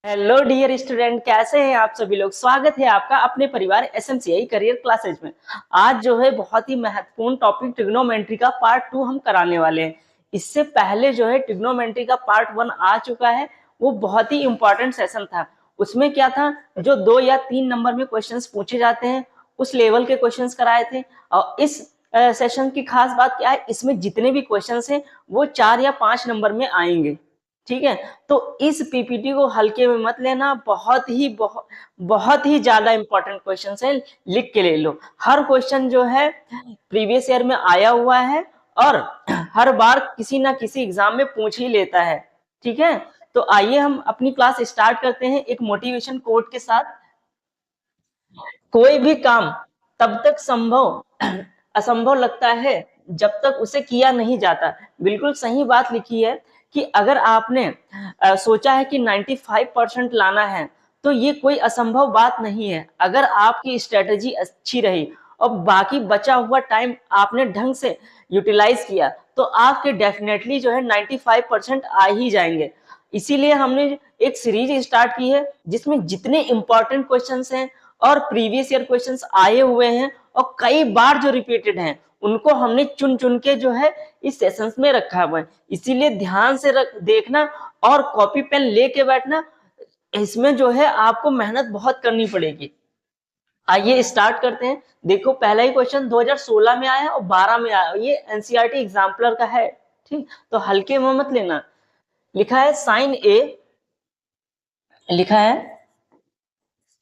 Hello dear student, कैसे हैं आप सभी लोग। स्वागत है आपका अपने परिवार एसएमसीआई करियर क्लासेज में। आज जो है बहुत ही महत्वपूर्ण टॉपिक ट्रिग्नोमेट्री का पार्ट 2 हम कराने वाले हैं। इससे पहले जो है ट्रिग्नोमेट्री का पार्ट 1 आ चुका है। वो बहुत ही इंपॉर्टेंट सेशन था। उसमें क्या था, जो 2 या 3 नंबर में क्वेश्चंस पूछे जाते हैं उस लेवल के क्वेश्चंस कराए थे। और इस सेशन की खास बात क्या है, इसमें जितने भी क्वेश्चंस हैं वो 4 या 5 नंबर में आएंगे। ठीक है, तो इस पीपीटी को हल्के में मत लेना। बहुत ही ज्यादा इंपॉर्टेंट क्वेश्चन है, लिख के ले लो। हर क्वेश्चन जो है प्रीवियस ईयर में आया हुआ है और हर बार किसी ना किसी एग्जाम में पूछ ही लेता है। ठीक है, तो आइए हम अपनी क्लास स्टार्ट करते हैं एक मोटिवेशन कोट के साथ। कोई भी काम तब तक असंभव लगता है जब तक उसे किया नहीं जाता। बिल्कुल सही बात लिखी है कि अगर आपने सोचा है कि 95% लाना है तो ये कोई असंभव बात नहीं है। अगर आपकी स्ट्रेटेजी अच्छी रही और बाकी बचा हुआ टाइम आपने ढंग से यूटिलाइज किया तो आपके डेफिनेटली जो है 95% आ ही जाएंगे। इसीलिए हमने एक सीरीज स्टार्ट की है जिसमें जितने इंपॉर्टेंट क्वेश्चंस हैं और प्रीवियस ईयर क्वेश्चंस आए हुए हैं और कई बार जो रिपीटेड हैं उनको हमने चुन चुन के जो है इस सेशंस में रखा हुआ है। इसीलिए ध्यान से देखना और कॉपी पेन लेके बैठना। इसमें जो है आपको मेहनत बहुत करनी पड़ेगी। आइए स्टार्ट करते हैं। देखो, पहला ही क्वेश्चन 2016 में आया और 12 में आया। ये एनसीईआरटी एग्जाम्पलर का है। ठीक, तो हल्के में मत लेना। लिखा है साइन ए, लिखा है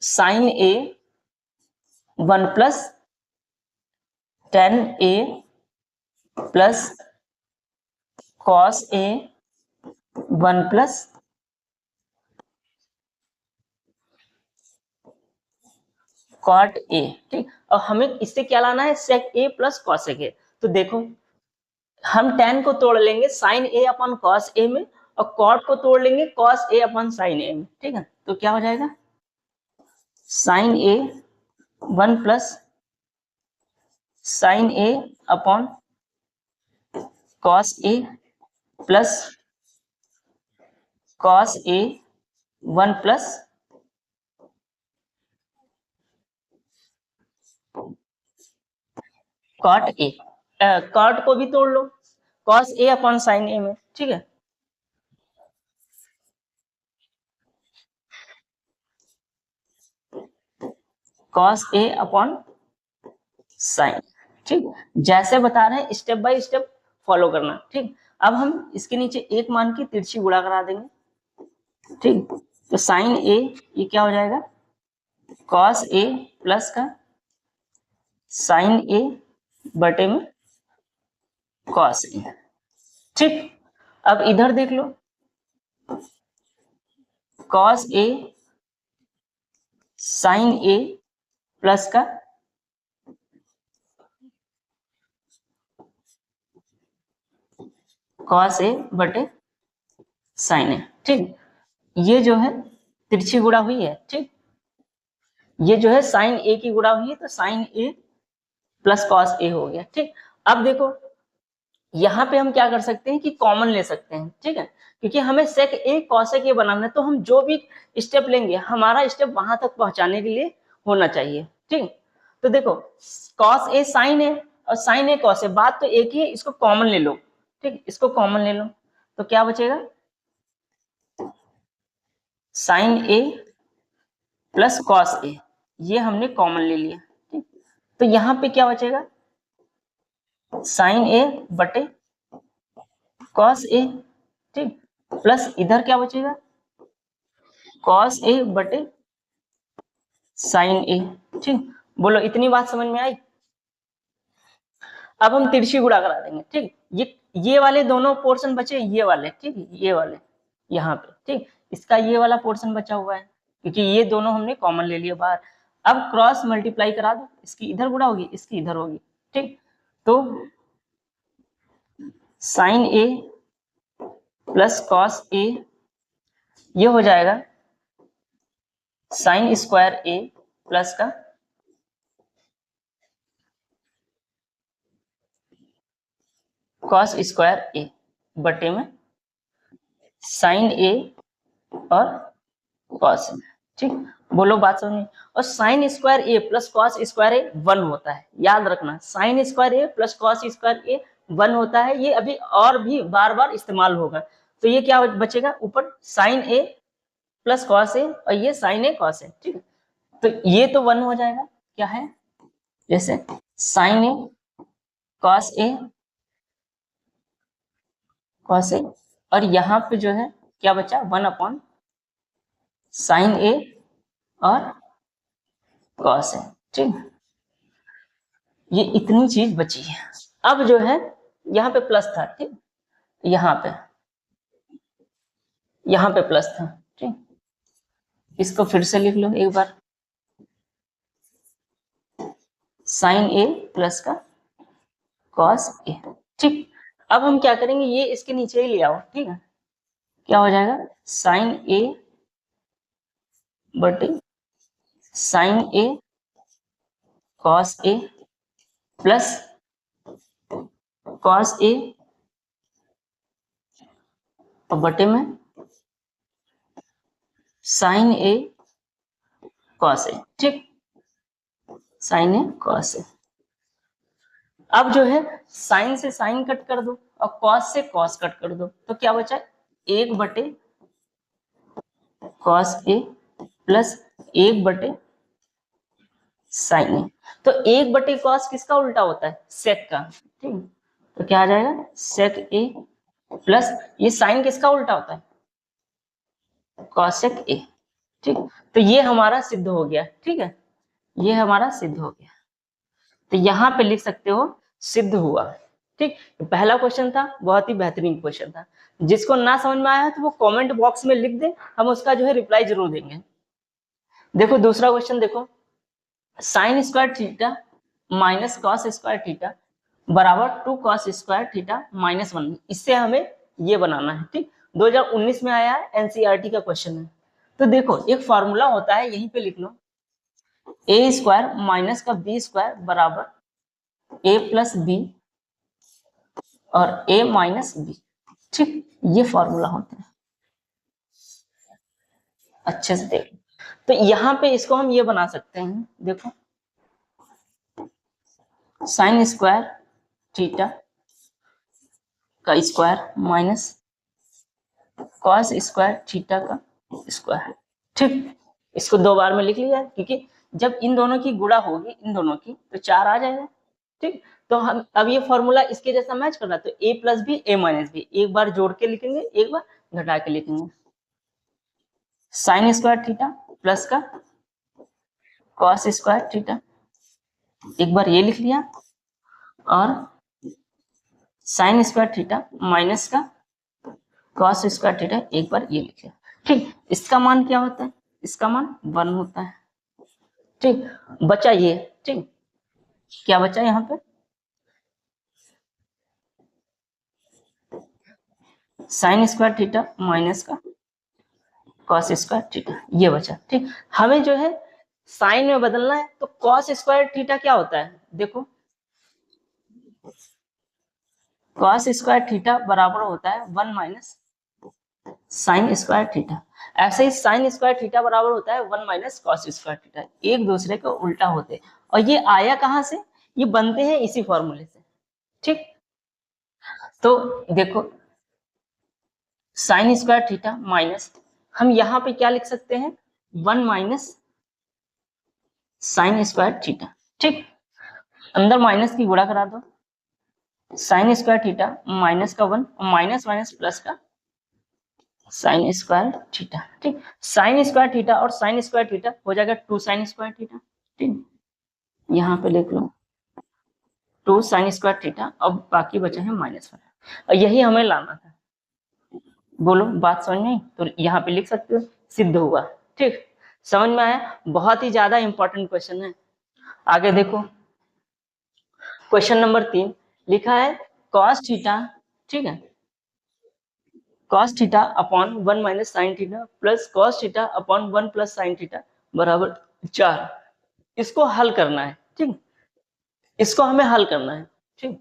sine A 1 plus 10a plus cos A 1 plus cot A. ठीक, और हमें इससे क्या लाना है, सेक ए प्लस कॉसेक ए। तो देखो, हम tan को तोड़ लेंगे sine A upon cos A में और कॉट को तोड़ लेंगे cos A upon sine A में। ठीक है, तो क्या हो जाएगा, sine A 1 plus sine A upon cos A plus cos A 1 plus cot A. Cot को भी तोड़ लो, cos A upon sine A में। ठीक है, कॉस ए अपॉन साइन। ठीक, जैसे बता रहे हैं स्टेप बाय स्टेप फॉलो करना। ठीक, अब हम इसके नीचे एक मान की तिरछी गुणा करा देंगे। ठीक, तो साइन ए ये क्या हो जाएगा, कॉस ए प्लस का साइन ए बटे में कॉस ए। ठीक, अब इधर देख लो, कॉस ए साइन ए प्लस का कॉस ए बटे साइन ए। ठीक, ये जो है तिरछी गुणा हुई है। ठीक, ये जो है साइन ए की गुणा हुई है तो साइन ए प्लस कॉस ए हो गया। ठीक, अब देखो यहाँ पे हम क्या कर सकते हैं कि कॉमन ले सकते हैं। ठीक है, क्योंकि हमें सेक ए कॉसेक ए बनाना है तो हम जो भी स्टेप लेंगे हमारा स्टेप वहां तक पहुंचाने के लिए होना चाहिए। ठीक, तो देखो कॉस ए साइन ए और साइन ए कॉस ए, बात तो एक ही है, इसको कॉमन ले लो। ठीक, इसको कॉमन ले लो तो क्या बचेगा, साइन ए प्लस कॉस ए, ये हमने कॉमन ले लिया। ठीक, तो यहाँ पे क्या बचेगा, साइन ए बटे कॉस ए। ठीक, प्लस इधर क्या बचेगा, कॉस ए बटे साइन ए। ठीक, बोलो इतनी बात समझ में आई। अब हम तिरछी गुणा करा देंगे। ठीक, ये वाले दोनों पोर्शन बचे, ये वाले। ठीक, ये वाले यहाँ पे। ठीक, इसका ये वाला पोर्शन बचा हुआ है क्योंकि ये दोनों हमने कॉमन ले लिया बाहर। अब क्रॉस मल्टीप्लाई करा दो, इसकी इधर गुणा होगी इसकी इधर होगी। ठीक, तो साइन ए प्लस कॉस ए ये हो जाएगा साइन स्क्वायर ए प्लस का कॉस स्क्वायर ए बटे में साइन ए और कॉस ए, ठीक। बोलो बात समझ में। और साइन स्क्वायर ए प्लस कॉस स्क्वायर ए 1 होता है, याद रखना। साइन स्क्वायर ए प्लस कॉस स्क्वायर ए 1 होता है। ये अभी और भी बार बार इस्तेमाल होगा। तो ये क्या बचेगा ऊपर, साइन ए प्लस कॉस ए, और ये साइन ए कॉस ए, ठीक है। तो ये तो 1 हो जाएगा, क्या है, जैसे sign A cos A cos A, और यहाँ पे जो है क्या बचा, 1 अपॉन साइन ए और कॉस ए, ठीक। ये इतनी चीज बची है। अब जो है यहाँ पे प्लस था, ठीक, यहाँ पे प्लस था, ठीक। इसको फिर से लिख लो एक बार, साइन ए प्लस का कॉस ए, ठीक। अब हम क्या करेंगे, ये इसके नीचे ही ले आओ, ठीक है। क्या हो जाएगा, साइन ए बटे sign A cos A plus cos ए और बटे में साइन ए कॉस ए, ठीक, साइन ए कॉस ए। अब जो है साइन से साइन कट कर दो और कॉस से कॉस कट कर दो, तो क्या बचा, 1 बटे कॉस ए प्लस 1 बटे साइन ए। तो 1 बटे कॉस किसका उल्टा होता है, सेक का, ठीक। तो क्या आ जाएगा, सेक ए प्लस ये साइन किसका उल्टा होता है, कॉसेक ए, ठीक। तो ये हमारा सिद्ध हो गया, ठीक है, ये हमारा सिद्ध हो गया। तो यहाँ पे लिख सकते हो सिद्ध हुआ, ठीक। पहला क्वेश्चन था, बहुत ही बेहतरीन क्वेश्चन था। जिसको ना समझ में आया तो वो कमेंट बॉक्स में लिख दे, हम उसका जो है रिप्लाई जरूर देंगे। देखो दूसरा क्वेश्चन देखो, sign square theta minus cos square theta बराबर 2 कॉस स्क्वायर थीटा माइनस 1। इससे हमें ये बनाना है, ठीक। 2019 में आया है, एनसीईआरटी का क्वेश्चन है। तो देखो एक फॉर्मूला होता है, यहीं पे लिख लो, ए स्क्वायर माइनस का बी स्क्वायर बराबर ए प्लस बी और ए माइनस बी, ठीक। ये फॉर्मूला होता है, अच्छे से देख। तो यहाँ पे इसको हम ये बना सकते हैं, देखो साइन स्क्वायर थीटा का square minus cos square theta का स्क्वायर, ठीक। इसको 2 बार में लिख लिया, क्योंकि जब इन दोनों की गुणा होगी, इन दोनों की, तो 4 आ जाएगा, ठीक। तो हम अब ये फॉर्मूला इसके जैसा मैच कर रहा है, तो ए plus B A minus B, एक बार जोड़ के लिखेंगे, एक बार घटा के लिखेंगे। साइन स्क्वायर थीटा प्लस का कॉस स्क्वायर थीटा, एक बार ये लिख लिया, और साइन स्क्वायर थीटा माइनस का कॉस स्क्वायर थीटा, एक बार ये लिख लिया, ठीक। इसका मान क्या होता है, इसका मान 1 होता है, ठीक। बचा ये, ठीक, क्या बचा यहाँ पे, साइन स्क्वायर थीटा माइनस का कॉस स्क्वायर थीटा, ये बचा, ठीक। हमें जो है साइन में बदलना है, तो कॉस स्क्वायर थीटा क्या होता है, देखो कॉस स्क्वायर थीटा बराबर होता है 1 माइनस साइन स्क्वायर थीटा। ऐसे ही साइन स्क्वायर थीटा बराबर होता है 1 माइनस कॉस स्क्वायर थीटा, एक दूसरे के उल्टा होते हैं। और ये आया कहां से, ये बनते हैं इसी फॉर्मूले से, ठीक। तो देखो साइन स्क्वायर थीटा माइनस, हम यहाँ पे क्या लिख सकते हैं, 1 माइनस साइन स्क्वायर थीटा, ठीक। अंदर माइनस की गुणा करा दो, साइन स्क्वायर थीटा माइनस का 1 माइनस माइनस प्लस का साइन स्क्वायर थीटा, ठीक। साइन स्क्वायर थीटा और साइन स्क्वायर थीटा हो जाएगा 2 साइन स्क्वायर थीटा, ठीक। यहाँ पे लिख लो 2 साइन स्क्वायर थीटा, अब बाकी बचा है -1, और यही हमें लाना था। बोलो बात समझ में आई? तो यहाँ पे लिख सकते हो सिद्ध हुआ, ठीक। समझ में आया? बहुत ही ज्यादा इंपॉर्टेंट क्वेश्चन है। आगे देखो क्वेश्चन नंबर 3 लिखा है कॉस थीटा, ठीक है, cos theta upon 1 minus sine theta plus cos theta upon 1 plus sine theta बराबर 4। इसको हल करना है, ठीक, इसको हमें हल करना है, ठीक।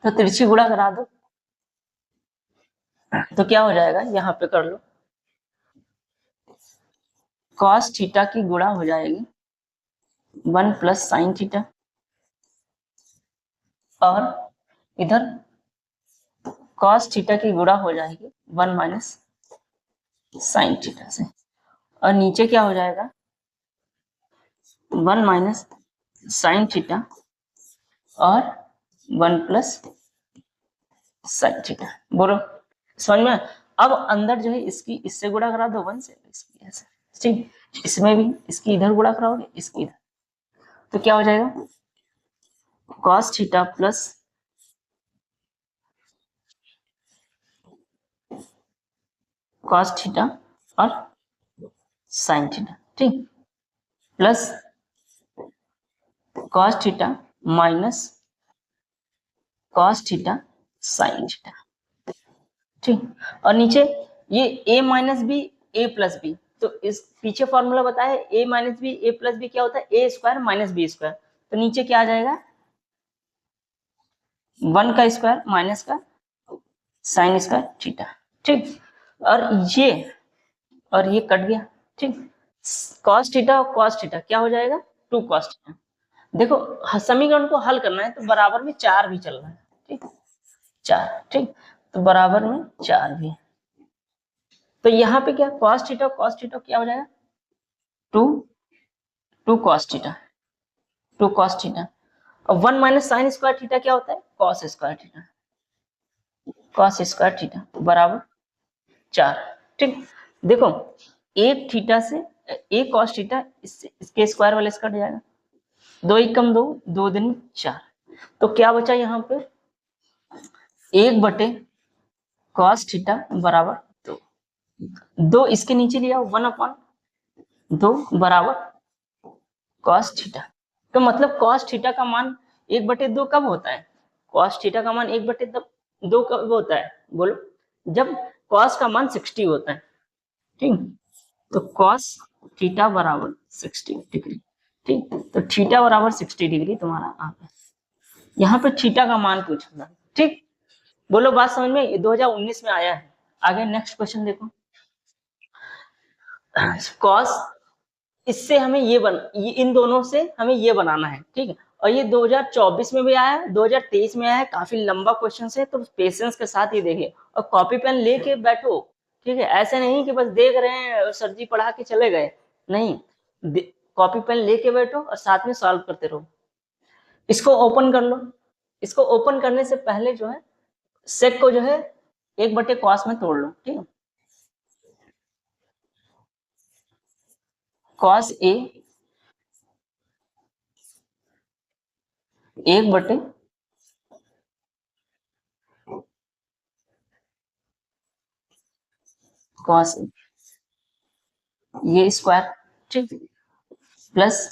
तो तिरछी गुणा करा दो, तो क्या हो जाएगा, यहाँ पे कर लो कॉस थीटा की गुणा हो जाएगी 1 प्लस साइन थीटा, और इधर कॉस थीटा की गुणा हो जाएगी 1 माइनस साइन थीटा से, और नीचे क्या हो जाएगा 1 माइनस साइन थीटा और 1 प्लस साइन थीटा। बोलो समझ में? अब अंदर जो है इसकी इससे गुणा करा दो 1 से, इसकी ऐसे, ठीक, इसमें भी इसकी इधर गुणा कराओगे, इसकी इधर, तो क्या हो जाएगा cos theta plus cos theta और साइन थीटा, ठीक, plus cos theta minus cos theta sine theta, ठीक, और नीचे ये a minus B A plus B, तो इस पीछे फॉर्मूला बताया है a minus B A plus B क्या होता है A square minus B square, तो नीचे क्या आ जाएगा 1 का स्क्वायर माइनस का साइन स्क्वायर थीटा, ठीक, और ये कट गया, ठीक, कॉस थीटा और कॉस थीटा क्या हो जाएगा 2 कॉस थीटा। देखो समीकरण को हल करना है तो बराबर में 4 भी चल रहा है, ठीक, 4, ठीक, तो बराबर में 4 भी, तो यहाँ पे क्या कॉस थीटा क्या हो जाएगा 2 कॉस थीटा, 2 कॉस थीटा, और 1 माइनस साइन स्क्वायर थीटा क्या होता है cos square theta, cos square theta बराबर 4, ठीक, देखो एक थीटा से एक कॉस थीटा इसके स्क्वायर वाले इसका कट जाएगा, 2 एकम 2, 2 दूनी 4, तो क्या बचा यहाँ पे 1 बटे कॉस थीटा बराबर 2, 2 इसके नीचे लिया 1 अपॉन 2 बराबर कॉस थीटा, तो मतलब कॉस थीटा का मान 1/2 कब होता है, कॉस थीटा का मान 1/2 कब होता है बोलो, जब कॉस का मान 60 होता है, ठीक, तो कॉस थीटा बराबर 60 डिग्री, ठीक, तो थीटा बराबर 60 डिग्री तुम्हारा आ गया, यहाँ पे थीटा का मान पूछना, ठीक, बोलो बात समझ में, ये 2019 में आया है। आगे नेक्स्ट क्वेश्चन देखो, कॉस इससे हमें ये इन दोनों से हमें ये बनाना है, ठीक है, और ये 2024 में भी आया है 2023 में आया है, काफी लंबा क्वेश्चन है, तो पेशेंस के साथ ही देखिए और कॉपी पेन लेके बैठो, ठीक है, ऐसे नहीं कि बस देख रहे हैं सर जी पढ़ा के चले गए, नहीं, कॉपी पेन लेके बैठो और साथ में सॉल्व करते रहो। इसको ओपन कर लो, इसको ओपन करने से पहले जो है सेक को जो है 1/cos में तोड़ लो, ठीक है, cos a 1/, cos ये स्क्वायर, ठीक, प्लस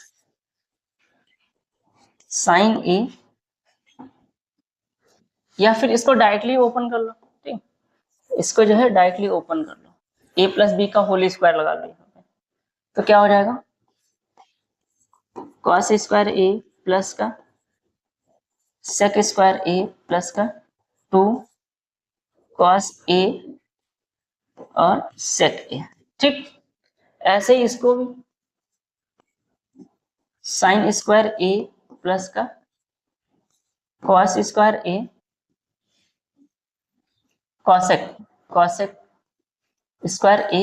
साइन a, या फिर इसको डायरेक्टली ओपन कर लो, ठीक, इसको जो है डायरेक्टली ओपन कर लो, a प्लस बी का होल स्क्वायर लगा लो यहाँ पे, तो क्या हो जाएगा cos स्क्वायर a प्लस का sec स्क्वायर a प्लस का 2 cos a और sec a, ठीक, ऐसे ही इसको भी साइन स्क्वायर a प्लस का cos square a cosec square a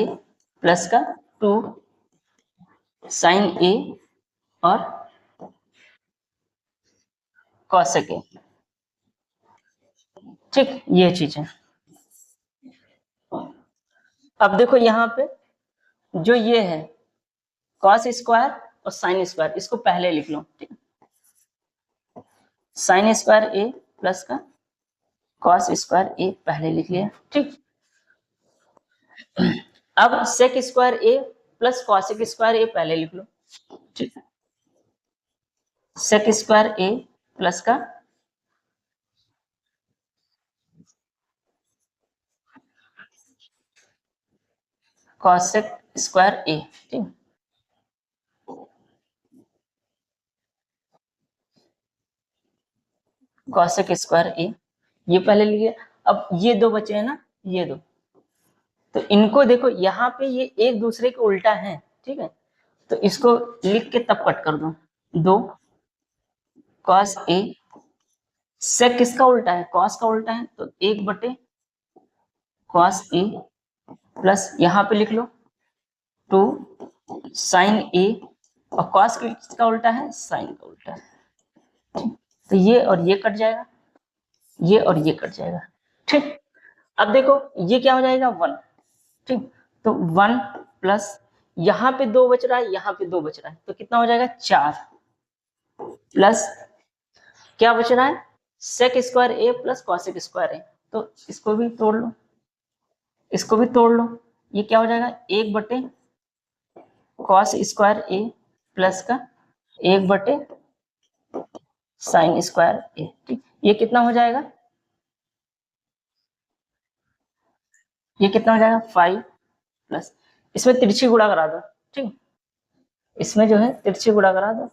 plus का 2 साइन a और cosec a, ठीक, ये चीज है। अब देखो यहाँ पे जो ये है cos स्क्वायर और साइन स्क्वायर, इसको पहले लिख लो, ठीक, साइन स्क्वायर a प्लस का cos स्क्वायर a पहले लिख लिया, ठीक, अब sec square a plus cosec square a पहले लिख लो, ठीक, sec स्क्वायर a प्लस का cosec स्क्वायर a, ठीक, cosec स्क्वायर a ये पहले लिखिए, अब ये दो बचे हैं ना, ये दो, तो इनको देखो यहाँ पे ये एक दूसरे के उल्टा है, ठीक है, तो इसको लिख के तब कट कर दो, 2 cos a, sec किसका उल्टा है, cos का उल्टा है, तो 1 बटे cos a प्लस यहाँ पे लिख लो 2 sin a, और cos किसका उल्टा है, sin का उल्टा है, तो ये और ये कट जाएगा, ये और ये कट जाएगा, ठीक। अब देखो ये क्या हो जाएगा 1, ठीक, तो 1 प्लस यहाँ पे 2 बच रहा है, यहाँ पे 2 बच रहा है, तो कितना हो जाएगा 4 प्लस क्या बच रहा है सेक स्क्वायर ए प्लस कॉसेक स्क्वायर ए, तो इसको भी तोड़ लो, इसको भी तोड़ लो, ये क्या हो जाएगा 1 बटे कॉस स्क्वायर ए प्लस का 1 बटे साइन स्क्वायर ए, ठीक। ये कितना हो जाएगा, ये कितना हो जाएगा 5 प्लस, इसमें तिरछी गुणा करा दो, ठीक, इसमें जो है तिरछी गुणा करा दो।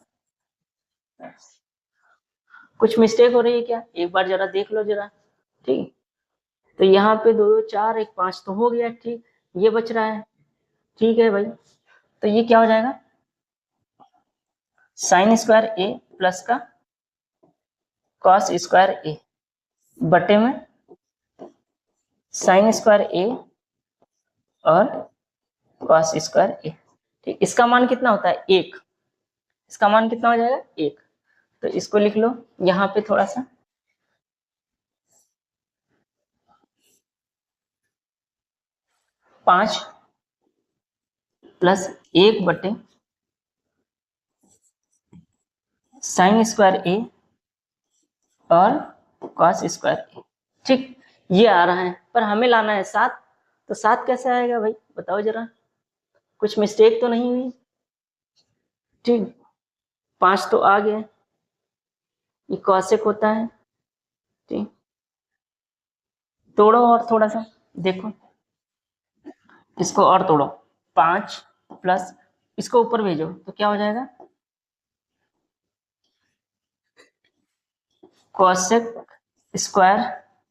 कुछ मिस्टेक हो रही है क्या, एक बार जरा देख लो जरा, ठीक। तो यहाँ पे 2 2 4 1 5 तो हो गया, ठीक, ये बच रहा है, ठीक है भाई, तो ये क्या हो जाएगा साइन स्क्वायर ए प्लस का कॉस स्क्वायर ए बटे में साइन स्क्वायर ए और कॉस स्क्वायर ए, ठीक। इसका मान कितना होता है 1, इसका मान कितना हो जाएगा 1, तो इसको लिख लो यहाँ पे थोड़ा सा 5 प्लस 1 बटे साइन स्क्वायर ए और कॉस स्क्वायर ए, ठीक। ये आ रहा है, पर हमें लाना है 7, तो 7 कैसे आएगा भाई बताओ जरा, कुछ मिस्टेक तो नहीं हुई, ठीक। 5 तो आ गया, ये कॉसेक होता है, ठीक, तोड़ो और थोड़ा सा देखो, इसको और तोड़ो, 5 प्लस इसको ऊपर भेजो तो क्या हो जाएगा कॉसेक स्क्वायर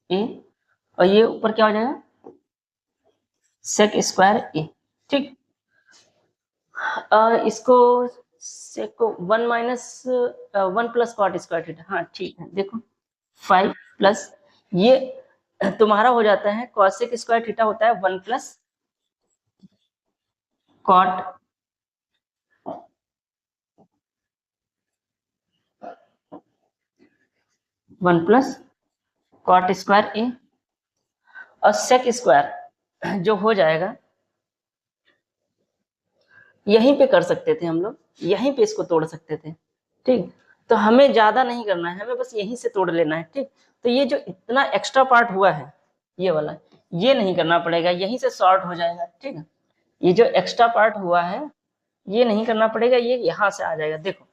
ए, और ये ऊपर क्या हो जाएगा सेक स्क्वायर ए, ठीक। इसको सेक को 1 minus 1 plus cot square theta, हाँ ठीक है, देखो 5 प्लस ये तुम्हारा हो जाता है कॉसेक स्क्वायर थीटा होता है 1 प्लस कॉट कॉट स्क्वायर ए, और सेक स्क्वायर जो हो जाएगा, यहीं पे कर सकते थे हम लोग, यहीं पे इसको तोड़ सकते थे, ठीक। तो हमें ज्यादा नहीं करना है, हमें बस यहीं से तोड़ लेना है, ठीक। तो ये जो इतना एक्स्ट्रा पार्ट हुआ है ये वाला, ये नहीं करना पड़ेगा, यहीं से शॉर्ट हो जाएगा, ठीक है। ये जो एक्स्ट्रा पार्ट हुआ है ये नहीं करना पड़ेगा, ये यहां से आ जाएगा, देखो,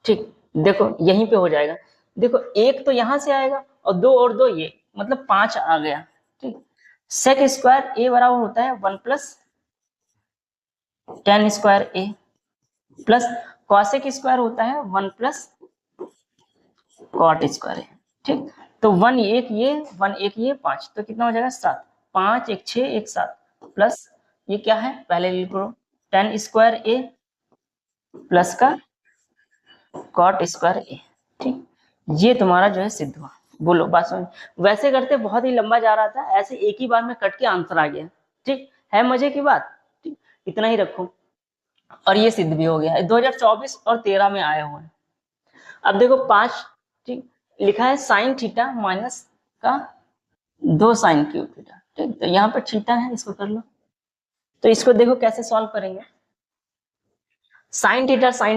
ठीक, देखो यहीं पे हो जाएगा, देखो 1 तो यहां से आएगा और 2 और 2 ये, मतलब 5 आ गया, ठीक। सेक स्क्वायर ए बराबर होता है 1 प्लस tan स्क्वायर ए प्लस कॉसेक स्क्वायर होता है 1 प्लस कॉट स्क्वायर ए, ठीक। तो 1 1 ये 1 1 ये 5, तो कितना हो जाएगा 7, 5 1 6 1 7 प्लस ये क्या है पहले लिख लो tan स्क्वायर ए प्लस का कॉट स्क्वायर ए, ठीक। ये तुम्हारा जो है सिद्ध हुआ, बोलो बात समझ, वैसे करते बहुत ही लंबा जा रहा था, ऐसे एक ही बार में कट के आंसर आ गया, ठीक है, मजे की बात, ठीक, इतना ही रखो, और ये सिद्ध भी हो गया है, 2024 और 13 में आए हुए हैं। अब देखो 5, ठीक, लिखा है साइन थीटा माइनस का 2 साइन क्यूब थीटा, ठीक, तो यहाँ पर थीटा है, इसको कर लो, तो इसको देखो कैसे सॉल्व करेंगे, साइन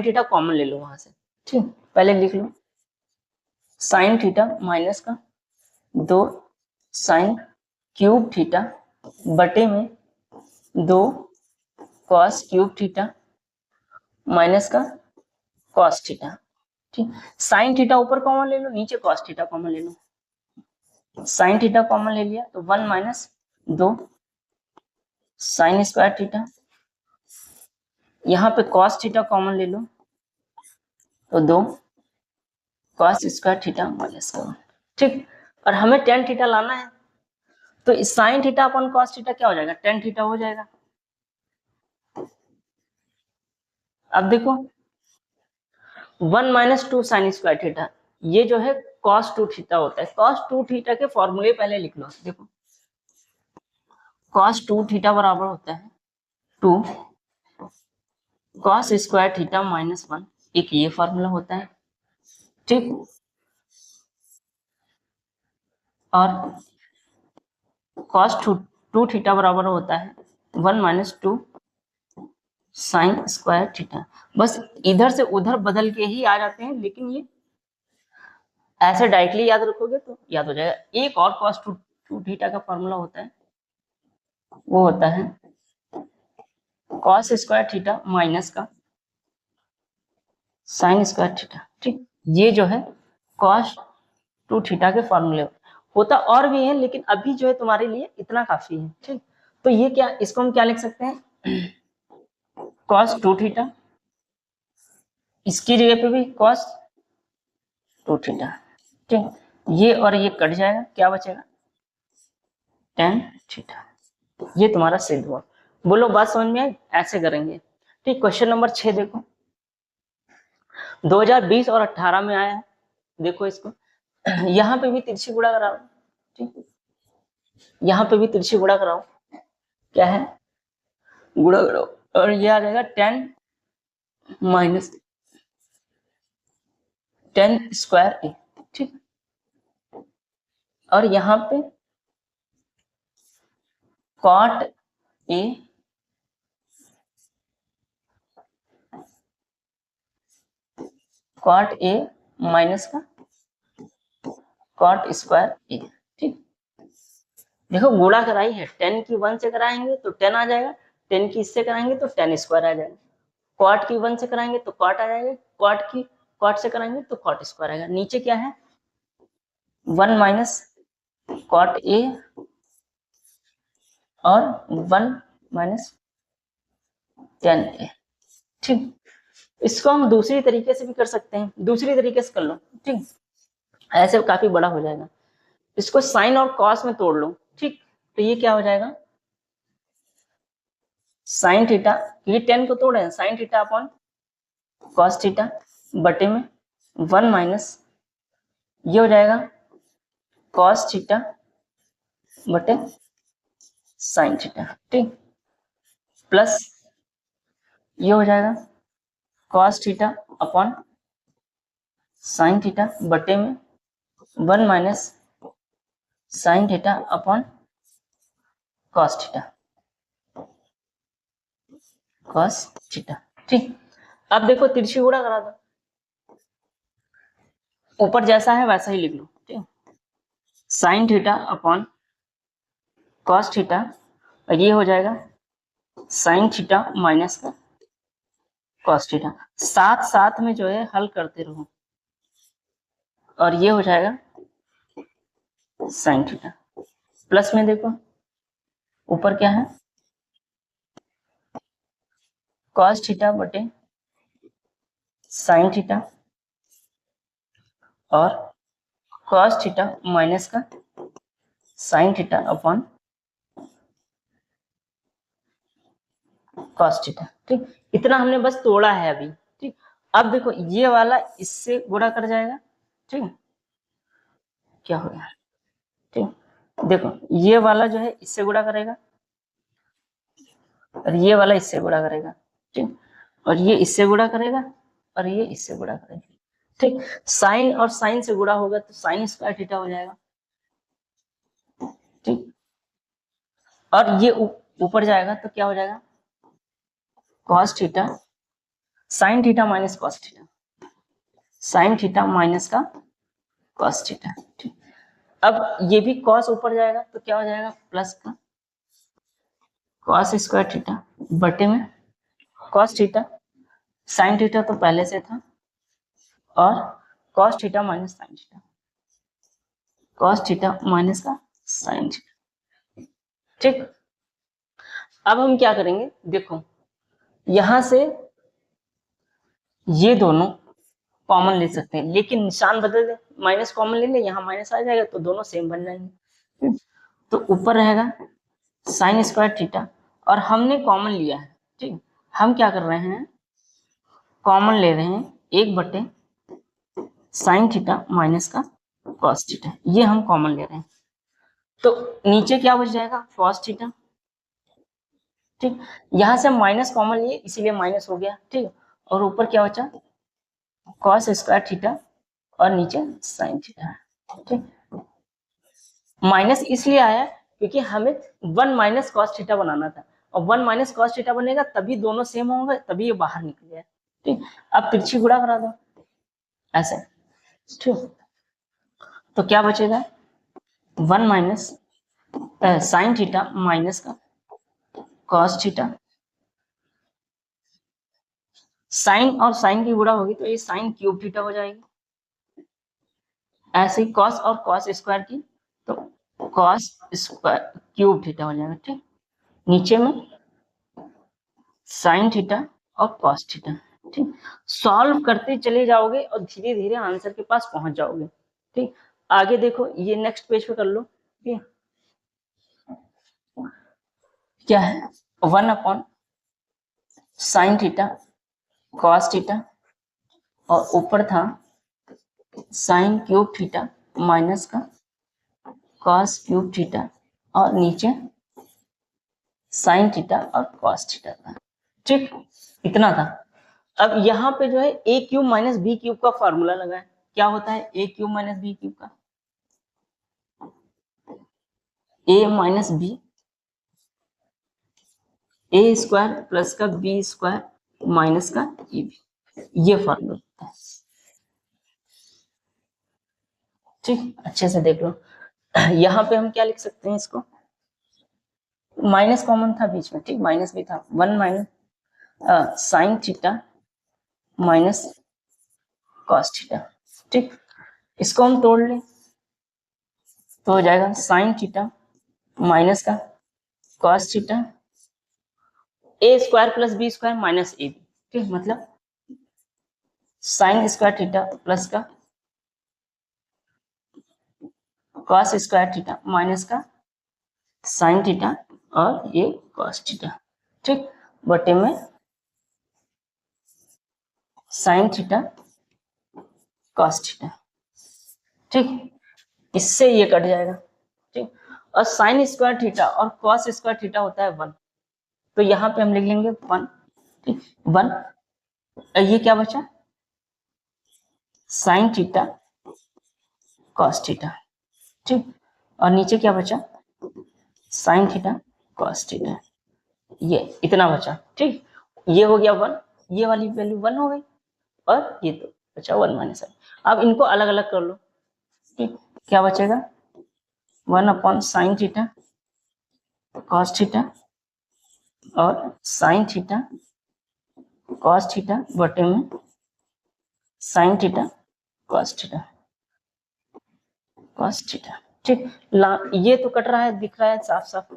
थीटा कॉमन ले लो वहां से, ठीक, पहले लिख लो साइन थीटा माइनस का 2 साइन क्यूब थीटा बटे में 2 कॉस क्यूब थीटा माइनस का कॉस थीटा, ठीक। साइन थीटा ऊपर कॉमन ले लो, नीचे कॉस थीटा कॉमन ले लो, साइन थीटा कॉमन ले लिया तो 1 माइनस 2 साइन स्क्वायर थीटा, यहाँ पे कॉस थीटा कॉमन ले लो तो 2 कॉस स्क्वायर थीटा माइनस का 1, ठीक। और हमें tan थीटा लाना है, तो साइन थीटा अपन कॉस थीटा क्या हो जाएगा tan थीटा हो जाएगा, अब देखो 1 minus two sign square theta, ये जो है कॉस टू थीटा होता है। कॉस टू थीटा के फॉर्मूले पहले लिख लो। देखो कॉस टू थीटा बराबर होता है two cos square theta minus one, एक ये फॉर्मूला होता है, ठीक। और कॉस टू थीटा बराबर होता है 1 minus two sign square theta. बस इधर से उधर बदल के ही आ जाते हैं, लेकिन ये ऐसे डायरेक्टली याद रखोगे तो याद हो जाएगा। एक और कॉस टू थीटा का फॉर्मूला होता है, वो होता है कॉस स्क्वायर थीटा माइनस का साइन स्क्वायर थीटा, ठीक। ये जो है कॉस टू थीटा के फॉर्मूले होता और भी है, लेकिन अभी जो है तुम्हारे लिए इतना काफी है, ठीक। तो ये क्या, इसको हम क्या लिख सकते हैं, कॉस टू थीटा, इसकी जगह पे भी कॉस टू थीटा, ठीक। ये और ये कट जाएगा, क्या बचेगा, टेन थीटा। ये तुम्हारा सिद्ध हुआ। बोलो बात समझ में आई? ऐसे करेंगे, ठीक। क्वेश्चन नंबर 6 देखो, 2020 और 18 में आया है। देखो इसको यहाँ पे भी तिरछी गुणा कराओ, ठीक। यहाँ पे भी तिरछी गुणा कराओ, क्या है, गुणा कराओ, और ये आ जाएगा 10 माइनस 10 स्क्वायर ए, ठीक। और यहाँ पे कॉट ए माइनस का कॉट स्क्वायर ए, ठीक। देखो गुणा कराई है, 10 की 1 से कराएंगे तो 10 आ जाएगा, 10 की इससे कराएंगे तो 10 स्क्वायर आ जाएगा, कॉट की 1 से कराएंगे तो कॉट आ जाएगा, कॉट से कराएंगे तो कॉट स्क्वायर आएगा। नीचे क्या है, 1 माइनस कॉट ए और 1 माइनस 10 ए, ठीक। इसको हम दूसरी तरीके से भी कर सकते हैं, दूसरी तरीके से कर लो, ठीक। ऐसे काफी बड़ा हो जाएगा। इसको साइन और कॉस में तोड़ लो, ठीक। तो ये क्या हो जाएगा, साइन थीटा, ये 10 को तोड़े sine theta upon cos theta बटे में 1 माइनस ये हो जाएगा कॉस थीटा बटे साइन थीटा, ठीक। प्लस ये हो जाएगा cos theta upon sine theta बटे में 1 minus sine theta upon cos theta, ठीक। अब देखो तिरछी गुणा करा दो, ऊपर जैसा है वैसा ही लिख लो, ठीक। Sine theta upon cos theta, और ये हो जाएगा साइन थीटा माइनस का कॉस थीटा। साथ साथ में जो है हल करते रहो, और ये हो जाएगा साइन थीटा। प्लस में देखो ऊपर क्या है, कॉस थीटा बटे साइन थीटा और कॉस थीटा माइनस का sine theta upon cos theta, ठीक। इतना हमने बस तोड़ा है अभी, ठीक। अब देखो ये वाला इससे गुणा कर जाएगा, ठीक। क्या हो गया, ठीक। देखो ये वाला जो है इससे गुणा करेगा, और ये वाला इससे गुणा करेगा, ठीक। और ये इससे गुणा करेगा, और ये इससे गुणा करेगा, ठीक। साइन और साइन से गुणा होगा तो साइन स्क्वायर थीटा हो जाएगा, ठीक। और ये ऊपर जाएगा तो क्या हो जाएगा, cos theta sine theta minus cos theta, sine theta minus का कॉस थीटा, ठीक। अब ये भी कॉस ऊपर जाएगा तो क्या हो जाएगा, प्लस का कॉस स्क्वायर थीटा बटे में कॉस थीटा, साइन थीटा तो पहले से था, और cos theta minus sine theta, cos theta minus का साइन थीटा, ठीक। अब हम क्या करेंगे, देखो यहां से ये दोनों कॉमन ले सकते हैं, लेकिन निशान बदल दे, माइनस कॉमन ले ले, यहाँ माइनस आ जाएगा तो दोनों सेम बन जाएंगे। तो ऊपर रहेगा साइन स्क्वायर थीटा, और हमने कॉमन लिया है, ठीक। हम क्या कर रहे हैं, कॉमन ले रहे हैं 1 बटे साइन थीटा माइनस का कॉस थीटा, ये हम कॉमन ले रहे हैं। तो नीचे क्या बच जाएगा, कॉस थीटा। ठीक, यहां से हम माइनस कॉमन लिए इसीलिए माइनस हो गया। ठीक, और ऊपर क्या बचा, कॉस स्क्वायर थीटा और नीचे साइन थीटा। ठीक, माइनस इसलिए आया क्योंकि हमें 1 माइनस कॉस थीटा बनाना था, और 1 माइनस कॉस थीटा बनेगा तभी दोनों सेम होंगे, तभी ये बाहर निकल जाए। ठीक, अब तिरछी गुणा करा दो ऐसे। ठीक, तो क्या बचेगा, 1 माइनस साइन थीटा माइनस का कॉस थीटा, साइन और साइन की गुणा होगी तो ये साइन क्यूब थीटा हो जाएगी। ऐसे ही कॉस और कॉस स्क्वायर की तो कॉस स्क्वायर क्यूब थीटा हो जाएगा। ठीक, नीचे में साइन थीटा और कॉस थीटा। ठीक, सॉल्व करते चले जाओगे और धीरे धीरे आंसर के पास पहुंच जाओगे। ठीक, आगे देखो, ये नेक्स्ट पेज पे कर लो। ठीक, क्या है, 1 upon sine theta cos theta, और ऊपर था साइन क्यूब थीटा माइनस का कॉस क्यूब थीटा, और नीचे साइन थीटा और कॉस थीटा था। ठीक, इतना था। अब यहाँ पे जो है ए क्यूब माइनस बी क्यूब का फॉर्मूला लगा है। क्या होता है ए क्यूब माइनस बी क्यूब का, ए माइनस बी, ए स्क्वायर प्लस का बी स्क्वायर माइनस का ए बी, ये फॉर्मूला होता है। ठीक, अच्छे से देख लो। यहाँ पे हम क्या लिख सकते हैं, इसको माइनस कॉमन था बीच में। ठीक, माइनस भी था, 1 minus sine theta minus cos theta. ठीक, इसको हम तोड़ लें तो हो जाएगा साइन थीटा माइनस का cos theta, A square plus B square minus A B. ठीक, मतलब साइन स्क्वायर थीटा प्लस का कॉस स्क्वायर थीटा माइनस का साइन थीटा और ये कॉस थीटा। ठीक, बटे में साइन थीटा कॉस थीटा। ठीक, इससे ये कट जाएगा। ठीक, और साइन स्क्वायर थीटा और कॉस स्क्वायर थीटा होता है 1, तो यहाँ पे हम लिख लेंगे 1। ठीक, 1, ये क्या बचा, साइन थीटा कॉस थीटा। ठीक, और नीचे क्या बचा, साइन थीटा कॉस थीटा, ये इतना बचा। ठीक, ये हो गया 1, ये वाली वैल्यू 1 हो गई, और ये तो बचा 1 माइनस। अब इनको अलग अलग कर लो। ठीक, क्या बचेगा, 1 upon sine theta cos theta और साइन थीटा कॉस थीटा बटे में sine theta cos theta cos theta. ठीक, ये तो कट रहा है, दिख रहा है साफ साफ।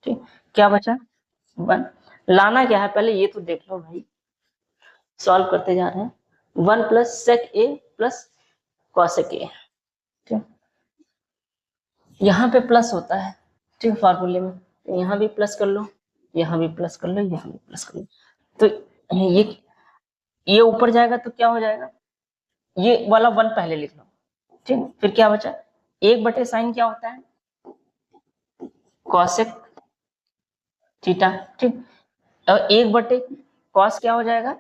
ठीक, क्या बचा 1, लाना क्या है पहले ये तो देख लो भाई, सॉल्व करते जा रहे हैं। 1 plus sec A plus cosec A. ठीक, यहाँ पे प्लस होता है। ठीक, फार्मूले में तो यहाँ भी प्लस कर लो, यहाँ भी प्लस कर लो, यहाँ भी प्लस कर लो, तो ये ऊपर जाएगा तो क्या हो जाएगा, ये वाला 1 पहले लिख लो। ठीक, फिर क्या बचा, 1 बटे साइन क्या होता है, कॉसेक थीटा। ठीक, और 1 बटे कॉस क्या हो जाएगा,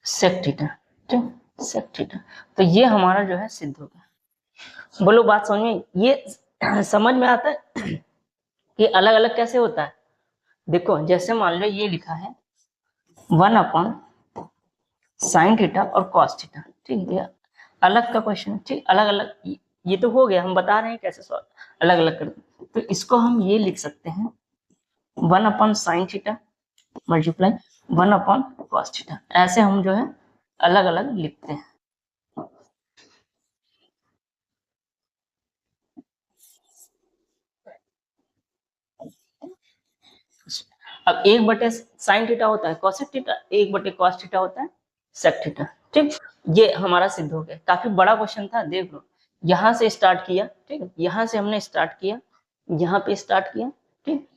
सेक थीटा। ठीक, सेक थीटा। तो ये हमारा जो है सिद्ध हो गया। बोलो बात समझ में, ये समझ में आता है कि अलग अलग कैसे होता है। देखो जैसे मान लो ये लिखा है 1 अपॉन साइन थीटा और कॉस थीटा। ठीक है, अलग का क्वेश्चन। ठीक, अलग अलग ये तो हो गया, हम बता रहे हैं कैसे सॉल्व अलग अलग करते। तो इसको हम ये लिख सकते हैं 1 upon sine theta multiply 1 upon cos theta, ऐसे हम जो है अलग अलग लिखते हैं। अब 1/साइन थीटा होता है कॉसेक थीटा, 1/cos थीटा होता है सेक थीटा। ठीक, ये हमारा सिद्ध हो गया। काफी बड़ा क्वेश्चन था, देख लो यहाँ से स्टार्ट किया। ठीक, यहाँ से हमने स्टार्ट किया, यहाँ पे स्टार्ट किया। ठीक,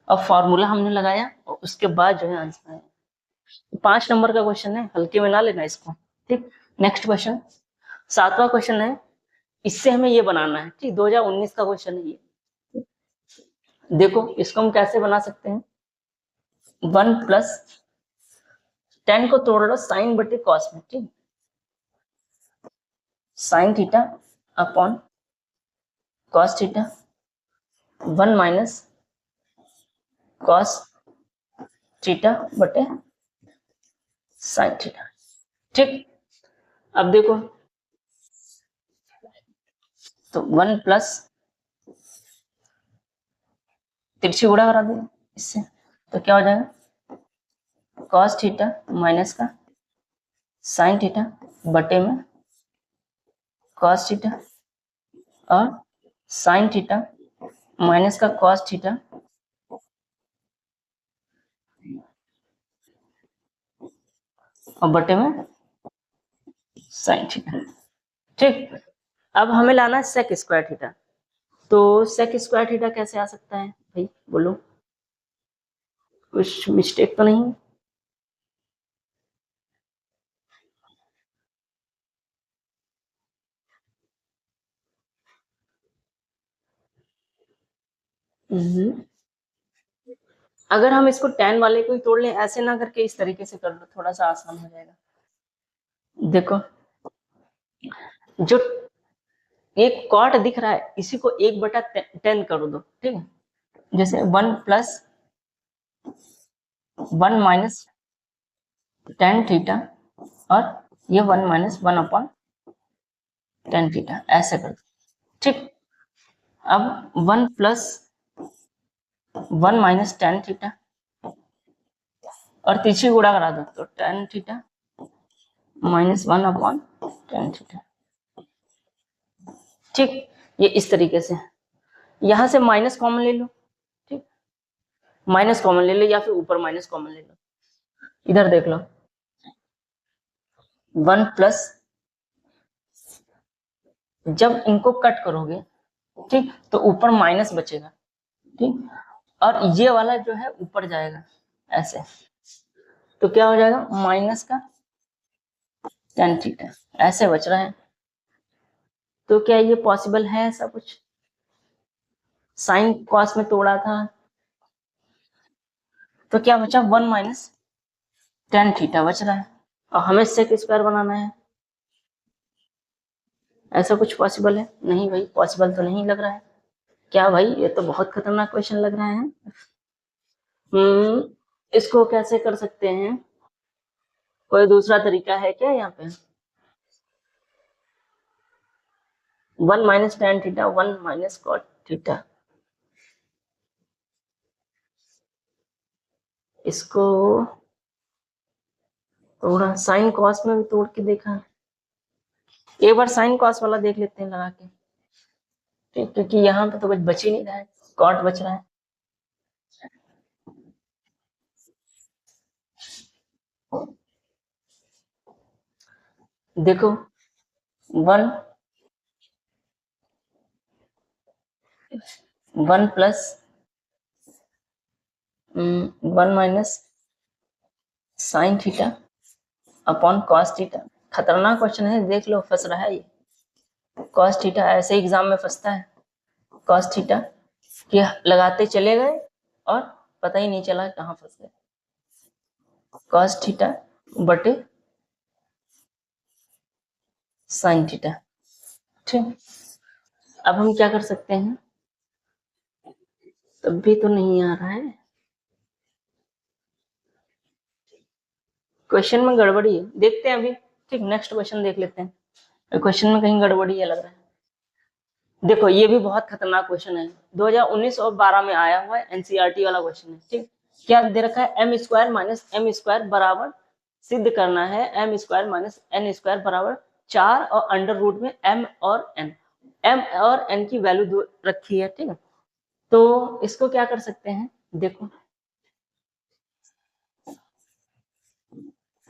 और फॉर्मूला हमने लगाया और उसके बाद जो है आंसर आया। 5 नंबर का क्वेश्चन है, हल्के में ना लेना इसको। ठीक, नेक्स्ट क्वेश्चन, 7वां क्वेश्चन है, इससे हमें ये बनाना है। ठीक, 2019 का क्वेश्चन है ये। देखो इसको हम कैसे बना सकते हैं, 1 प्लस 10 को तोड़ लो साइन बटे कॉस में। ठीक, sine theta upon cos theta, 1 minus cos theta बटे साइन थीटा। ठीक, अब देखो तो 1 प्लस, तिरछी गुणा करा दो इससे, तो क्या हो जाएगा, कॉस थीटा माइनस का साइन थीटा बटे में कॉस थीटा, और साइन थीटा माइनस का कॉस थीटा और बटे में साइन थीटा। ठीक, अब हमें लाना है सेक स्क्वायर थीटा। तो सेक स्क्वायर थीटा कैसे आ सकता है भाई, बोलो, कुछ मिस्टेक तो नहीं? अगर हम इसको 10 वाले को ही तोड़ लें, ऐसे ना करके इस तरीके से कर लो, थोड़ा सा आसान हो जाएगा। देखो जो एक कॉट दिख रहा है इसी को 1/10 कर दो। ठीक है, जैसे 1 प्लस 1 माइनस टेन थीटा, और ये 1 माइनस 1 अपॉन टेन थीटा, ऐसे कर दो। ठीक, अब 1 प्लस 1 माइनस टेन थीटा और तिरछी गुणा करा दो, तो ten theta minus 1 upon tan theta. ठीक, ये इस तरीके से, यहां से माइनस कॉमन ले लो। ठीक, माइनस कॉमन ले लो या फिर ऊपर माइनस कॉमन ले लो, इधर देख लो, 1 प्लस, जब इनको कट करोगे ठीक तो ऊपर माइनस बचेगा। ठीक, और ये वाला जो है ऊपर जाएगा ऐसे, तो क्या हो जाएगा, माइनस का टेन थीटा, ऐसे बच रहा है। तो क्या ये पॉसिबल है ऐसा कुछ? साइन कॉस में तोड़ा था तो क्या बचा, 1 माइनस टेन थीटा बच रहा है, और हमें सेक स्क्वायर बनाना है। ऐसा कुछ पॉसिबल है? नहीं भाई, पॉसिबल तो नहीं लग रहा है। क्या भाई, ये तो बहुत खतरनाक क्वेश्चन लग रहा है। इसको कैसे कर सकते हैं, कोई दूसरा तरीका है क्या यहाँ पे? 1 minus tan theta, 1 minus cot theta, इसको थोड़ा साइन कॉस में भी तोड़ के देखा, एक बार साइन कॉस वाला देख लेते हैं लगा के। ठीक, क्योंकि यहाँ पे तो कुछ बच ही नहीं रहा है, कॉट बच रहा है। देखो 1 plus 1 minus sine theta upon cos theta, खतरनाक क्वेश्चन है, देख लो, फंस रहा है ये। कॉस थीटा ऐसे एग्जाम में फंसता है, कॉस थीटा कि लगाते चले गए और पता ही नहीं चला कहाँ फंस गए, कॉस थीटा बटे साइन थीटा। ठीक, अब हम क्या कर सकते हैं, तब भी तो नहीं आ रहा है, क्वेश्चन में गड़बड़ी है, देखते हैं अभी। ठीक, नेक्स्ट क्वेश्चन देख लेते हैं, क्वेश्चन में कहीं गड़बड़ी है लग रहा है। देखो ये भी बहुत खतरनाक क्वेश्चन है, 2019 और 12 में आया हुआ है, एनसीईआरटी वाला क्वेश्चन है। ठीक, क्या दे रखा है, M square minus M square बराबर, सिद्ध करना है M square minus N square बराबर 4 और अंडर रूट में एम और एन, एम और एन की वैल्यू रखी है। ठीक है, तो इसको क्या कर सकते हैं, देखो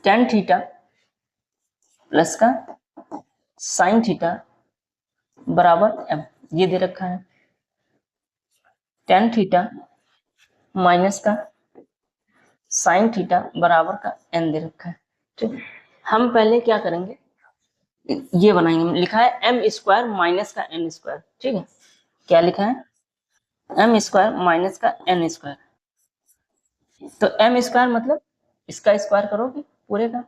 टेन थीटा प्लस का साइन थीटा बराबर एम, ये दे रखा है, टेन थीटा माइनस का साइन थीटा बराबर का n दे रखा है। ठीक, हम पहले क्या करेंगे, ये बनाएंगे, लिखा है एम स्क्वायर माइनस का एन स्क्वायर। ठीक है, क्या लिखा है, एम स्क्वायर माइनस का एन स्क्वायर। तो एम स्क्वायर मतलब इसका स्क्वायर करोगे पूरे का,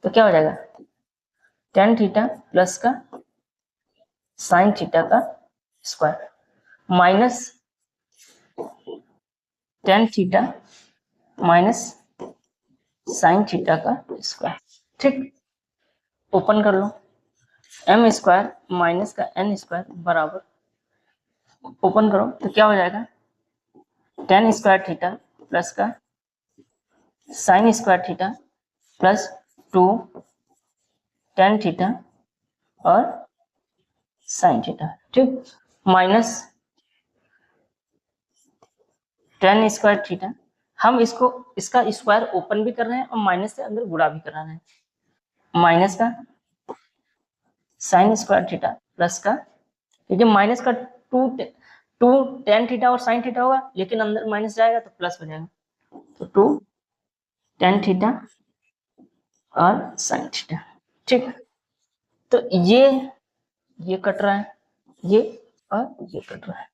तो क्या हो जाएगा, टेन थीटा प्लस का साइन थीटा का square minus tan theta minus sine theta का स्क्वायर। ठीक, ओपन कर लो, एम स्क्वायर माइनस का एन स्क्वायर बराबर, ओपन करो तो क्या हो जाएगा, टेन स्क्वायर थीटा प्लस का sine square theta plus two ten theta और साइन थीटा। ठीक, माइनस टेन स्क्वायर थीटा, हम इसको इसका स्क्वायर ओपन भी कर रहे हैं और माइनस से अंदर गुणा भी करा रहे हैं, माइनस का साइन स्क्वायर थीटा प्लस का, क्योंकि माइनस का टू टू टेन थीटा और साइन थीटा होगा, लेकिन अंदर माइनस जाएगा तो प्लस हो जाएगा, तो टू टेन थीटा और साइन थीटा। ठीक, तो ये कट रहा है, ये और ये कट रहा है,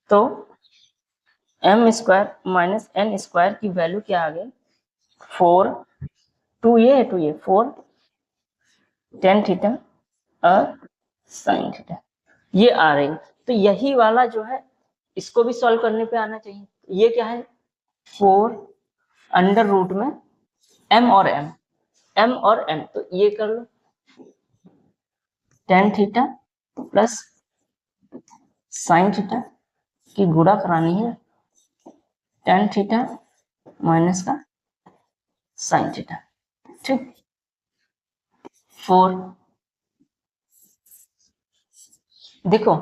तो M square minus N square की वैल्यू क्या आ गई, फोर, टू ये है, टू ये, फोर टेन थीटा और साइन थीटा, ये आ रही। तो यही वाला जो है इसको भी सॉल्व करने पे आना चाहिए। ये क्या है, फोर अंडर रूट में एम और एम, एम और एन, तो ये कर लो, tan theta plus sine theta की गुणा करानी है, टेन थीटा माइनस का साइन थीटा। ठीक, फोर, देखो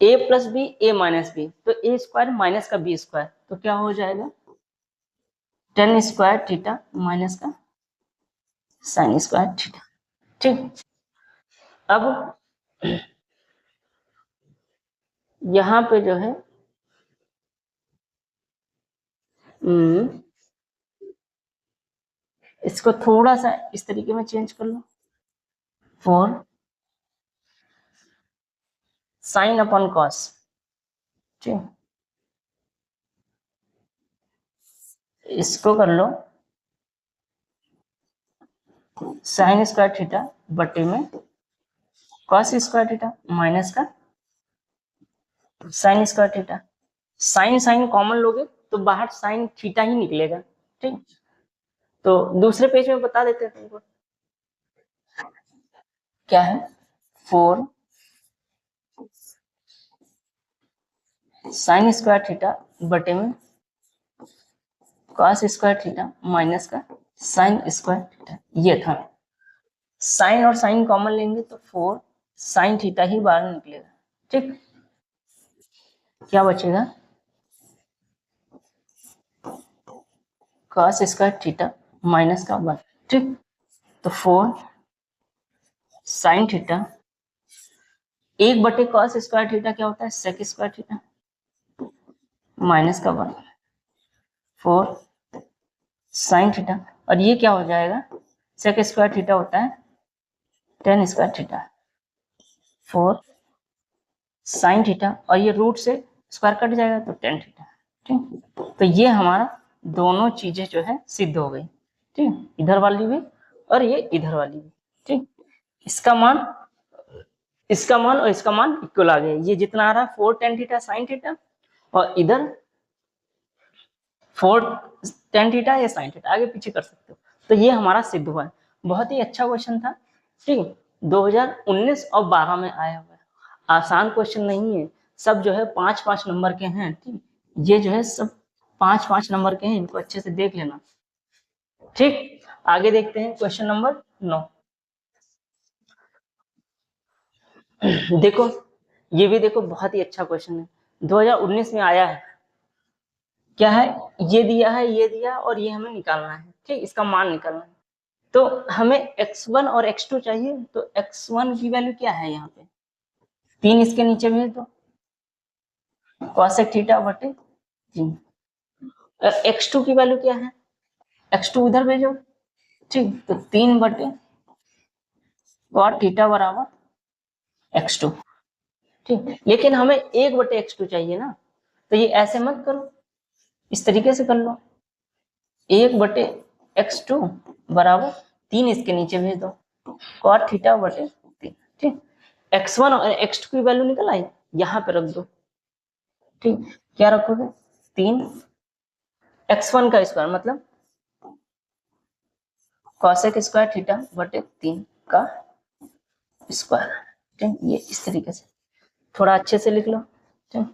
a plus B A minus B, तो ए स्क्वायर माइनस का बी स्क्वायर, तो क्या हो जाएगा, टेन स्क्वायर थीटा माइनस का साइन स्क्वायर थीटा। ठीक, अब यहां पे जो है इसको थोड़ा सा इस तरीके में चेंज कर लो, फोर साइन अपॉन कॉस। ठीक, इसको कर लो साइन स्क्वायर थीटा बटे में कॉस स्क्वायर थीटा माइनस का sine square theta. Sine sine common लोगे तो बाहर साइन थीटा ही निकलेगा। ठीक, तो दूसरे पेज में बता देते हैं तुमको क्या है, फोर साइन स्क्वायर थीटा बटे में कॉस स्क्वायर थीटा माइनस का साइन स्क्वायर थीटा, ये था। साइन और साइन कॉमन लेंगे तो फोर साइन थीटा ही बाहर निकलेगा। ठीक, क्या बचेगा, कॉस स्क्वायर थीटा माइनस का वन। ठीक, तो फोर साइन थीटा, एक बटे कॉस स्क्वायर थीटा क्या होता है, सेक स्क्वायर थीटा माइनस का वन, फोर साइन थीटा, और ये क्या हो जाएगा, सेक स्क्वायर थीटा होता है ten square theta, four sine theta, और ये रूट से स्क्वायर कट जाएगा तो टेन थीटा। ठीक, तो ये हमारा दोनों चीजें जो है सिद्ध हो गई। ठीक, इधर वाली भी और ये इधर वाली भी। ठीक, इसका मान और इसका मान इक्वल आ गया, ये जितना आ रहा है four tan theta sine theta, और इधर फोर टेन थीटा या साइन थीटा, आगे पीछे कर सकते हो। तो ये हमारा सिद्ध हुआ है, बहुत ही अच्छा क्वेश्चन था। ठीक, 2019 और 12 में आया हुआ है, आसान क्वेश्चन नहीं है, सब जो है 5-5 नंबर के हैं। ठीक, ये जो है सब 5-5 नंबर के हैं, इनको अच्छे से देख लेना। ठीक, आगे देखते हैं क्वेश्चन नंबर 9। देखो ये भी देखो बहुत ही अच्छा क्वेश्चन है, 2019 में आया है। क्या है, ये दिया है, ये दिया, और ये हमें निकालना है। ठीक, इसका मान निकालना है, तो हमें x1 और x2 चाहिए। तो x1 की वैल्यू क्या है, यहाँ पे 3 इसके नीचे भेज दो, cosec थीटा बटे 3। x2 की वैल्यू क्या है, x2 उधर भेजो, ठीक। तो 3/cot थीटा बराबर x2, ठीक। लेकिन हमें 1/x2 चाहिए ना, तो ये ऐसे मत करो, इस तरीके से कर लो, 1/x2 बराबर 3 इसके नीचे भेज दो, cot थीटा बटे 3, ठीक। x1 और x2 की वैल्यू निकल आई, यहाँ पे रख दो, ठीक। क्या रखोगे, 3 x1 का स्क्वायर मतलब cosec स्क्वायर थीटा बटे 3 का स्क्वायर, ठीक। ये इस तरीके से थोड़ा अच्छे से लिख लो, ठीक।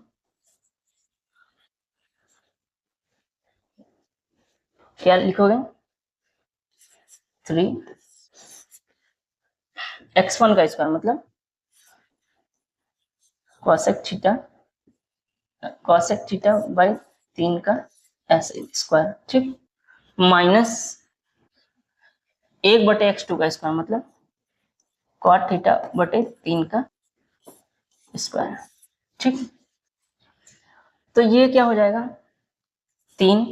क्या लिखोगे, 3 x1 का स्क्वायर मतलब cosec थीटा बाई 3 का ऐसे स्क्वायर, ठीक। माइनस 1/x2 का स्क्वायर मतलब cot थीटा बटे 3 का स्क्वायर, ठीक। तो ये क्या हो जाएगा, 3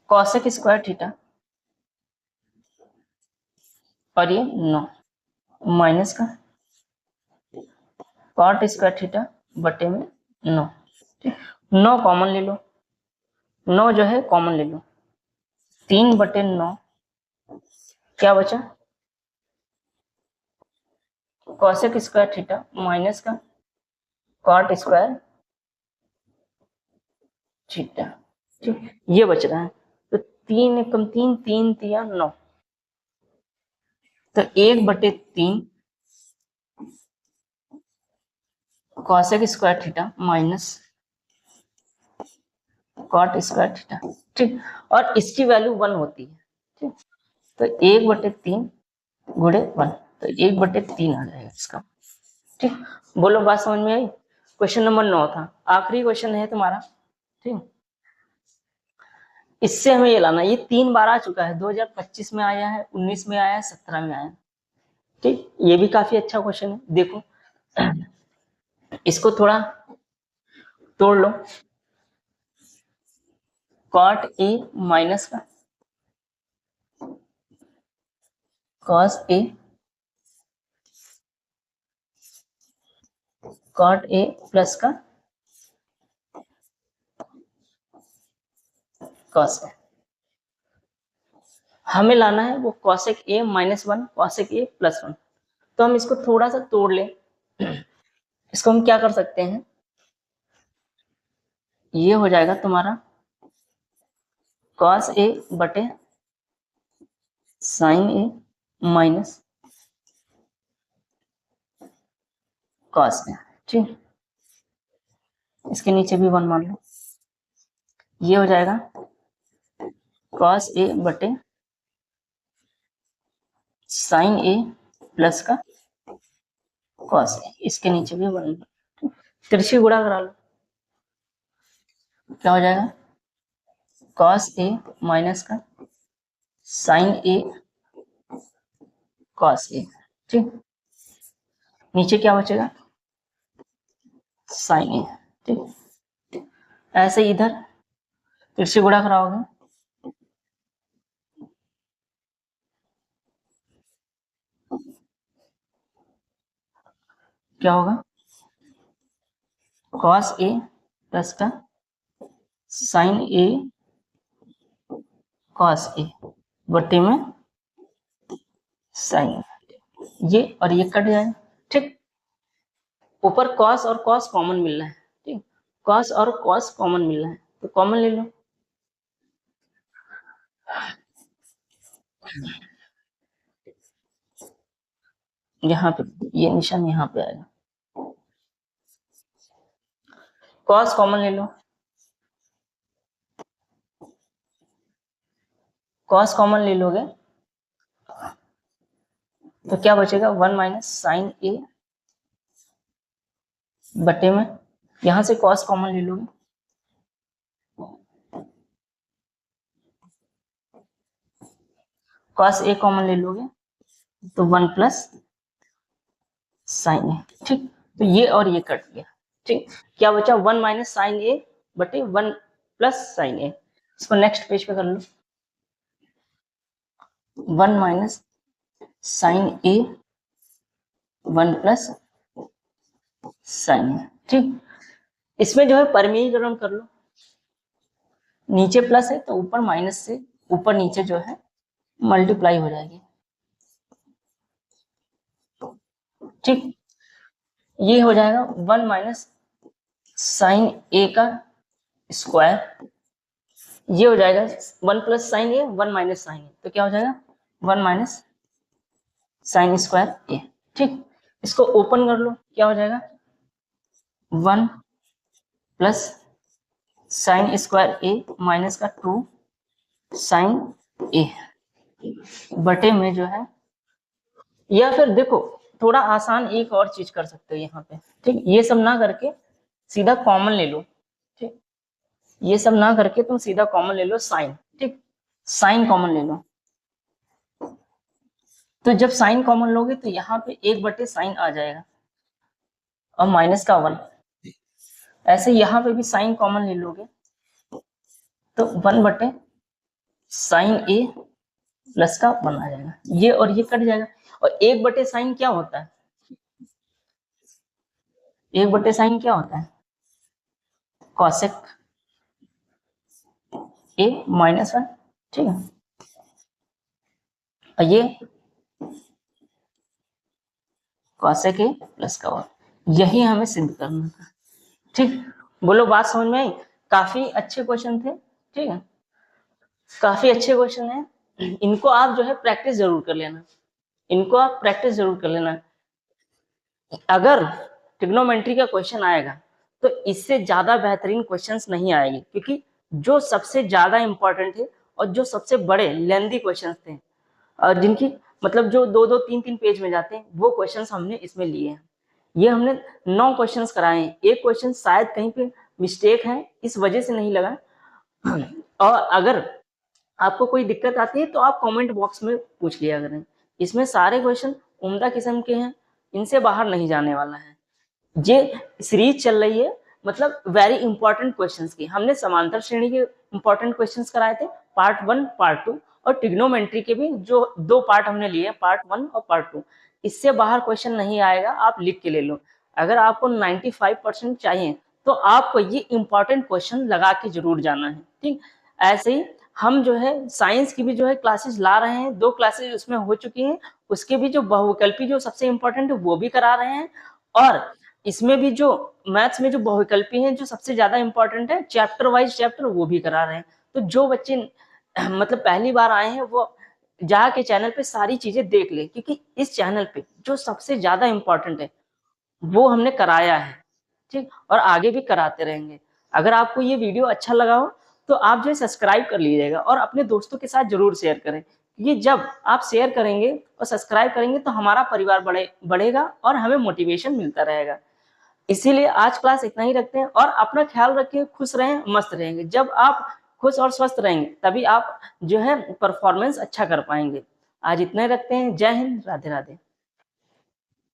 cosec स्क्वायर थीटा और ये 9 माइनस का cot स्क्वायर थीटा बटे में 9, ठीक। 9 कॉमन ले लो, 9 जो है कॉमन ले लो, 3/9 क्या बचा, cosec स्क्वायर थीटा माइनस का cot स्क्वायर थीटा, ठीक। ये बच रहा है, तो 3 कम 3, 3 तिया 9, तो 1/3 cosec square theta minus cot square theta, ठीक। और इसकी वैल्यू 1 होती है, ठीक। तो 1/3 गुणे 1, तो 1/3 आ जाएगा इसका, ठीक। बोलो बात समझ में आई। क्वेश्चन नंबर 9 था, आखिरी क्वेश्चन है तुम्हारा, ठीक। इससे हमें ये लाना, ये 3 बार आ चुका है, 2025 में आया है, 19 में आया है, 17 में आया है, ठीक। ये भी काफी अच्छा क्वेश्चन है, देखो इसको थोड़ा तोड़ लो, cot a माइनस का cos a, cot a plus का cos a, हमें लाना है वो cosec a -1 cosec a +1। तो हम इसको थोड़ा सा तोड़ लें, इसको हम क्या कर सकते हैं, ये हो जाएगा तुम्हारा cos a बटे sin a minus cos a, ठीक। इसके नीचे भी 1 मान लो, ये हो जाएगा cos a बटे sin a प्लस का cos a, इसके नीचे भी 1, तिरछी गुणा करा लो, क्या हो जाएगा cos a माइनस का sin a cos a, ठीक। नीचे क्या बचेगा sin a, ठीक। ऐसे इधर तिरछी गुणा कराओगे, क्या होगा cos a प्लस का sin a cos a बटे में sin, ये और ये कट जाए, ठीक। ऊपर cos और cos कॉमन मिल रहा है, ठीक। cos और cos कॉमन मिल रहा है, तो कॉमन ले लो, यहाँ पे ये निशान यहाँ पे आएगा, cos कॉमन ले लो, cos कॉमन ले लोगे तो क्या बचेगा 1 माइनस साइन ए बटे में, यहां से cos कॉमन ले लोगे, cos ए कॉमन ले लोगे तो 1 प्लस साइन ए, ठीक। तो ये और ये कट गया, ठीक। क्या बचा 1 माइनस साइन ए बटे 1 प्लस साइन ए, इसको नेक्स्ट पेज पे कर लो, 1 minus sign A 1 plus sine ए। ठीक, इसमें जो है परिमेयीकरण कर लो, नीचे प्लस है तो ऊपर माइनस से ऊपर नीचे जो है मल्टीप्लाई हो जाएगी। ठीक, ये हो जाएगा 1 माइनस साइन ए का स्क्वायर, ये हो जाएगा 1 plus sine A 1 minus sign ए, तो क्या हो जाएगा 1 माइनस साइन स्क्वायर ए। ठीक, इसको ओपन कर लो, क्या हो जाएगा 1 प्लस साइन स्क्वायर ए माइनस का 2 साइन ए बटे में जो है, या फिर देखो थोड़ा आसान एक और चीज कर सकते हो यहाँ पे। ठीक, ये सब ना करके सीधा कॉमन ले लो। ठीक, ये सब ना करके तुम सीधा कॉमन ले लो साइन। ठीक, साइन कॉमन ले लो, तो जब साइन कॉमन लोगे तो यहाँ पे 1/साइन आ जाएगा और माइनस का 1। ऐसे यहाँ पे भी साइन कॉमन ले लोगे तो 1/साइन ए प्लस का 1 आ जाएगा, ये और ये कट जाएगा। और 1/साइन क्या होता है, 1/साइन क्या होता है, कॉसेक ए माइनस 1। ठीक है, और ये कॉसेक ए प्लस का 1, यही हमें सिद्ध करना था। ठीक, बोलो बात समझ में आई? काफी अच्छे क्वेश्चन थे। ठीक है, काफी अच्छे क्वेश्चन है, इनको आप जो है प्रैक्टिस जरूर कर लेना, इनको आप प्रैक्टिस जरूर कर लेना। अगर ट्रिग्नोमेट्री का क्वेश्चन आएगा तो इससे ज्यादा बेहतरीन क्वेश्चंस नहीं आएंगे, क्योंकि जो सबसे ज्यादा इंपॉर्टेंट है और जो सबसे बड़े लेंदी क्वेश्चंस थे और जिनकी मतलब जो 2-2 3-3 पेज में जाते हैं, वो क्वेश्चंस हमने इसमें लिए हैं। ये हमने 9 क्वेश्चंस कराए हैं, एक क्वेश्चन शायद कहीं पे मिस्टेक है इस वजह से नहीं लगा। और अगर आपको कोई दिक्कत आती है तो आप कमेंट बॉक्स में पूछ लिया करें, इसमें सारे क्वेश्चन उम्दा किस्म के हैं, इनसे बाहर नहीं जाने वाला है। ये सीरीज चल रही है मतलब वेरी इंपॉर्टेंट क्वेश्चंस की, हमने समांतर श्रेणी के इंपॉर्टेंट क्वेश्चंस कराए थे पार्ट 1 पार्ट 2, और ट्रिग्नोमेट्री के भी जो 2 पार्ट हमने लिए पार्ट 1 और पार्ट 2। इससे बाहर क्वेश्चन नहीं आएगा, आप लिख के ले लो। अगर आपको 95% चाहिए तो आपको ये इंपॉर्टेंट क्वेश्चन लगा के जरूर जाना है। ठीक, ऐसे ही हम जो है साइंस की भी जो है क्लासेस ला रहे हैं, 2 क्लासेस उसमें हो चुकी हैं, उसके भी जो बहुविकल्पी जो सबसे इंपॉर्टेंट है वो भी करा रहे हैं, और इसमें भी जो मैथ्स में जो बहुविकल्पी हैं जो सबसे ज्यादा इंपॉर्टेंट है चैप्टर वाइज चैप्टर वो भी करा रहे हैं। तो जो बच्चे मतलब पहली बार आए हैं वो जाके चैनल पे सारी चीजें देख ले, क्योंकि इस चैनल पे जो सबसे ज्यादा इंपॉर्टेंट है वो हमने कराया है। ठीक, और आगे भी कराते रहेंगे। अगर आपको ये वीडियो अच्छा लगा हो तो आप जो है सब्सक्राइब कर लीजिएगा और अपने दोस्तों के साथ जरूर शेयर करें। ये जब आप शेयर करेंगे और सब्सक्राइब करेंगे तो हमारा परिवार बढ़ेगा और हमें मोटिवेशन मिलता रहेगा। इसीलिए आज क्लास इतना ही रखते हैं, और अपना ख्याल रखिए, खुश रहें, मस्त रहेंगे। जब आप खुश और स्वस्थ रहेंगे तभी आप जो है परफॉर्मेंस अच्छा कर पाएंगे। आज इतना ही रखते हैं। जय हिंद, राधे राधे।